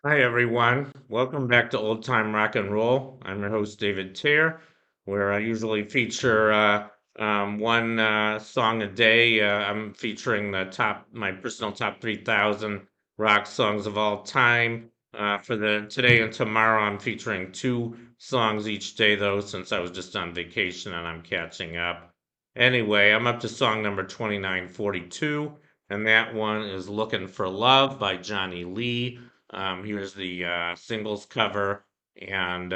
Hi, everyone. Welcome back to Old Time Rock and Roll. I'm your host, David Tear, where I usually feature one song a day. I'm featuring my personal top 3,000 rock songs of all time. For the today and tomorrow, I'm featuring two songs each day, though, since I was just on vacation and I'm catching up. Anyway, I'm up to song number 2942, and that one is Lookin for Love by Johnny Lee. Here's the singles cover, and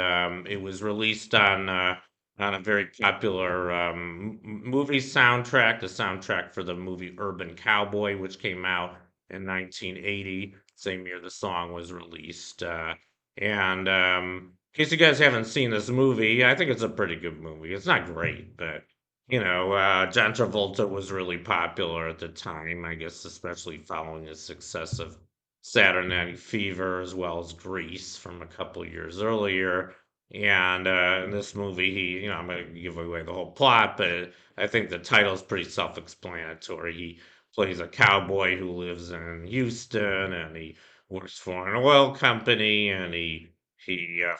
it was released on a very popular movie soundtrack, the soundtrack for the movie Urban Cowboy, which came out in 1980, same year the song was released. And in case you guys haven't seen this movie, I think it's a pretty good movie. It's not great, but John Travolta was really popular at the time, I guess, especially following his success of Saturday Night Fever as well as Grease from a couple years earlier. And in this movie, I'm going to give away the whole plot, but I think the title is pretty self-explanatory. He plays a cowboy who lives in Houston, and he works for an oil company, and he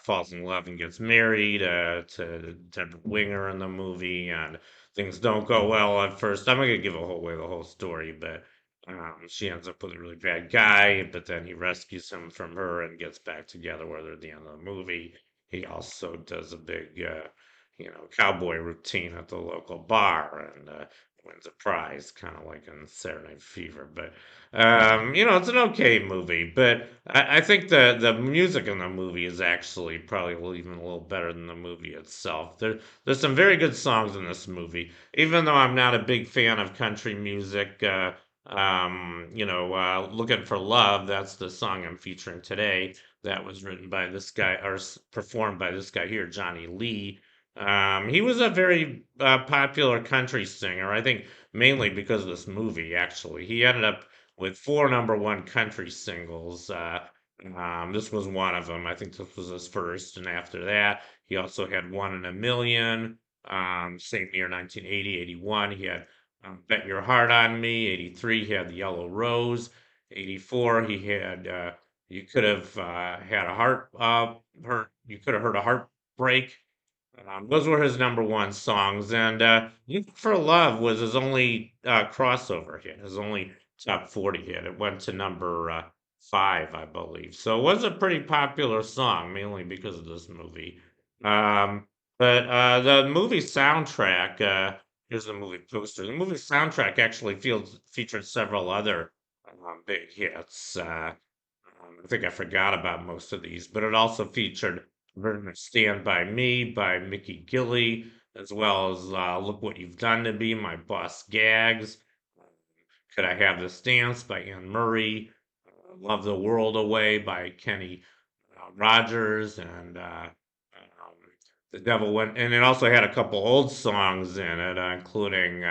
falls in love and gets married to Debra Winger in the movie, and things don't go well at first. I'm not going to give away the whole story, but she ends up with a really bad guy, but then he rescues him from her and gets back together with her at the end of the movie. He also does a big, cowboy routine at the local bar and wins a prize, kind of like in Saturday Night Fever. But it's an okay movie. But I think the music in the movie is actually probably even a little better than the movie itself. There's some very good songs in this movie, even though I'm not a big fan of country music. Looking for Love, that's the song I'm featuring today. That was written by this guy, or performed by this guy here, Johnny Lee. He was a very popular country singer, I think mainly because of this movie, actually. He ended up with four number one country singles. This was one of them. I think this was his first. And after that, he also had One in a Million. Same year, 1980, 81. He had Bet Your Heart on Me. 83, he had The Yellow Rose. 84, he had You Could Have Had a You Could Have Heard a Heartbreak. Those were his number one songs, and "You for Love" was his only crossover hit, his only top 40 hit. It went to number five, I believe. So it was a pretty popular song, mainly because of this movie. But the movie soundtrack, here's the movie poster. The movie soundtrack actually featured several other big hits. I think I forgot about most of these, but it also featured very much Stand By Me by Mickey Gilley, as well as Look What You've Done to Me, My Boss Gags. Could I Have This Dance by Anne Murray. Love the World Away by Kenny Rogers. And The Devil Went, and it also had a couple old songs in it, including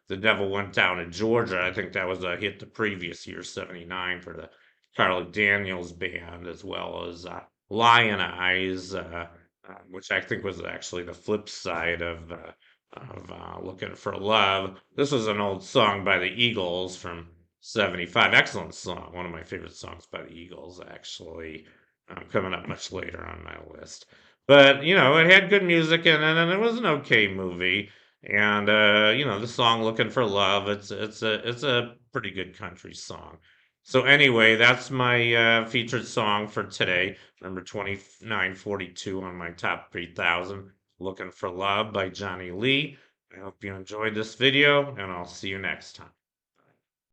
The Devil Went Down to Georgia. I think that was a hit the previous year, 79, for the Charlie Daniels Band, as well as Lion Eyes, which I think was actually the flip side of Looking for Love. This was an old song by the Eagles from 75. Excellent song. One of my favorite songs by the Eagles, actually. Coming up much later on my list. But, it had good music in it, and it was an okay movie. And the song "Looking for Love," it's a pretty good country song. So anyway, that's my featured song for today, number 2942 on my top 3,000, "Looking for Love" by Johnny Lee. I hope you enjoyed this video, and I'll see you next time.